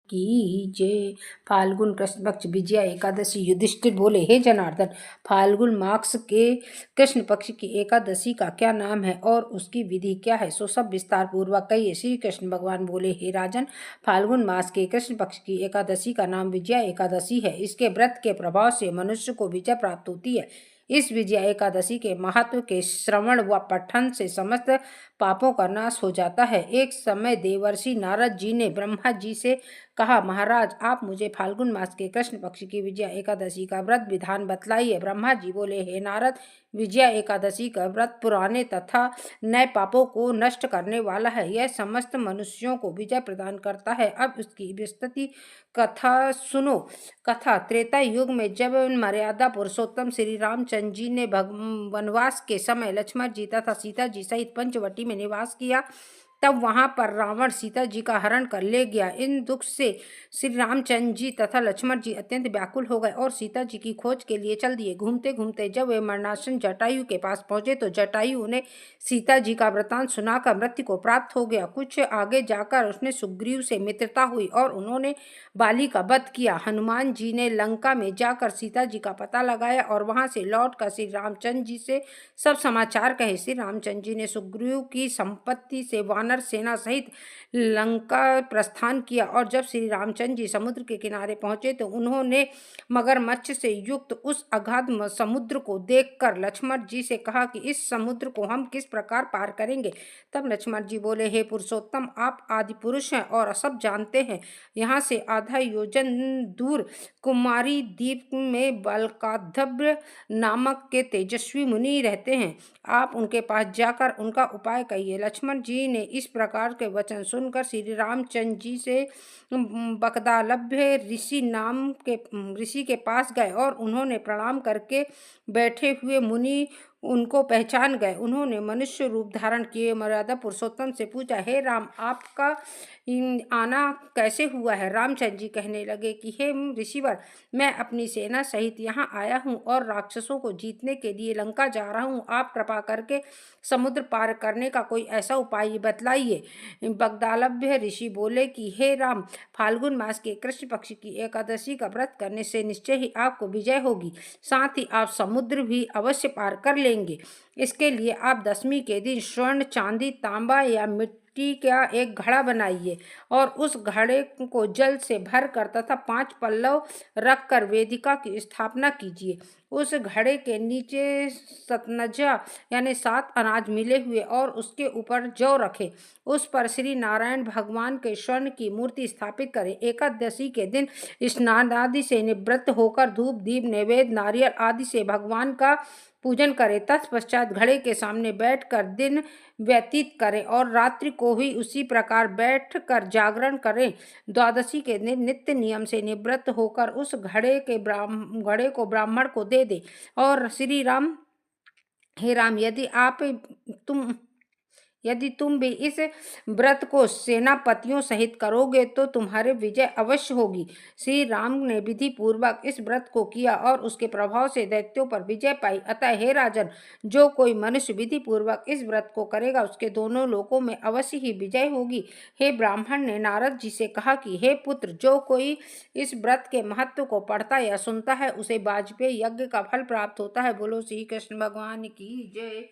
की जय। फाल्गुन कृष्ण पक्ष विजया एकादशी। युधिष्ठिर बोले, हे जनार्दन, फाल्गुन मास के कृष्ण पक्ष की एकादशी का क्या नाम है और उसकी विधि क्या है, सो सब विस्तार पूर्वक कहिए। श्री कृष्ण भगवान बोले, हे राजन, फाल्गुन मास के कृष्ण पक्ष की एकादशी का नाम विजया एकादशी है। इसके व्रत के प्रभाव से मनुष्य को विजय प्राप्त होती है। इस विजया एकादशी के महत्व के श्रवण व पठन से समस्त पापों का नाश हो जाता है। एक समय देवर्षि नारद जी ने ब्रह्मा जी से कहा, महाराज, आप मुझे फाल्गुन मास के कृष्ण पक्ष की विजया एकादशी का व्रत विधान बतलाइए। ब्रह्मा जी बोले, हे नारद, विजया एकादशी का व्रत पुराने तथा नए पापों को नष्ट करने वाला है। यह समस्त मनुष्यों को विजय प्रदान करता है। अब उसकी विस्तृत कथा सुनो। कथा त्रेता युग में जब मर्यादा पुरुषोत्तम श्री रामचंद्र जी ने वनवास के समय लक्ष्मण जी तथा सीता जी सहित पंचवटी में निवास किया, तब वहां पर रावण सीता जी का हरण कर ले गया। इन दुख से श्री रामचंद्र जी तथा लक्ष्मण जी अत्यंत व्याकुल हो गए और सीता जी की खोज के लिए चल दिए। घूमते घूमते जब वे मरणासन जटायु के पास पहुंचे तो जटायु उन्हें सीता जी का वृतांत सुनाकर मृत्यु को प्राप्त हो गया। कुछ आगे जाकर उसने सुग्रीव से मित्रता हुई और उन्होंने बाली का वध किया। हनुमान जी ने लंका में जाकर सीता जी का पता लगाया और वहां से लौटकर श्री रामचंद्र जी से सब समाचार कहे। श्री रामचंद्र जी ने सुग्रीव की संपत्ति से वानर सेना सहित लंका प्रस्थान किया और जब श्री रामचंद्र जी समुद्र के किनारे पहुंचे तो उन्होंने मगरमच्छ से युक्त उस अगाध समुद्र को देखकर लक्ष्मण जी से कहा कि इस समुद्र को हम किस प्रकार पार करेंगे। तब लक्ष्मण जी बोले, हे पुरुषोत्तम, आप आदि पुरुष हैं और सब जानते हैं। यहाँ से आधा योजन दूर कुमारी द्वीप में बलकाधब्र नामक के तेजस्वी मुनि रहते हैं। आप उनके पास जाकर उनका उपाय कहिए। लक्ष्मण जी ने इस प्रकार के वचन सुनकर श्री रामचंद्र जी से बकदालभ्य ऋषि के पास गए और उन्होंने प्रणाम करके बैठे हुए मुनि उनको पहचान गए। उन्होंने मनुष्य रूप धारण किए मर्यादा पुरुषोत्तम से पूछा, हे राम, आपका आना कैसे हुआ है। रामचंद्र जी कहने लगे कि हे ऋषिवर, मैं अपनी सेना सहित यहाँ आया हूँ और राक्षसों को जीतने के लिए लंका जा रहा हूँ। आप कृपा करके समुद्र पार करने का कोई ऐसा उपाय बतलाइए। बगदालभ्य ऋषि बोले कि हे राम, फाल्गुन मास के कृष्ण पक्ष की एकादशी का व्रत करने से निश्चय ही आपको विजय होगी, साथ ही आप समुद्र भी अवश्य पार कर लेंगे। इसके लिए आप दशमी के दिन स्वर्ण, चांदी, तांबा या मिट्टी का एक घड़ा बनाइए और उस घड़े को जल से भरकर तथा 5 पल्लव रखकर वेदिका की स्थापना कीजिए। उस घड़े के नीचे सतनजा यानी 7 अनाज मिले हुए और उसके ऊपर जौ रखें। उस पर श्री नारायण भगवान के स्वर्ण की मूर्ति स्थापित करें। एकादशी के दिन स्नान आदि से निवृत्त होकर धूप, दीप, नैवेद्य, नारियल आदि से भगवान का पूजन करें। तत्पश्चात घड़े के सामने बैठकर दिन व्यतीत करें और रात्रि को ही उसी प्रकार बैठकर जागरण करें। द्वादशी के दिन नित्य नियम से निवृत्त होकर उस घड़े को ब्राह्मण को दे दे और श्री राम, हे राम, यदि तुम भी इस व्रत को सेनापतियों सहित करोगे तो तुम्हारे विजय अवश्य होगी। श्री राम ने विधि पूर्वक इस व्रत को किया और उसके प्रभाव से दैत्यों पर विजय पाई। अतः हे राजन, जो कोई मनुष्य विधि पूर्वक इस व्रत को करेगा उसके दोनों लोकों में अवश्य ही विजय होगी। हे ब्राह्मण ने नारद जी से कहा कि हे पुत्र, जो कोई इस व्रत के महत्व को पढ़ता या सुनता है उसे वाजपेयी यज्ञ का फल प्राप्त होता है। बोलो श्री कृष्ण भगवान की जय।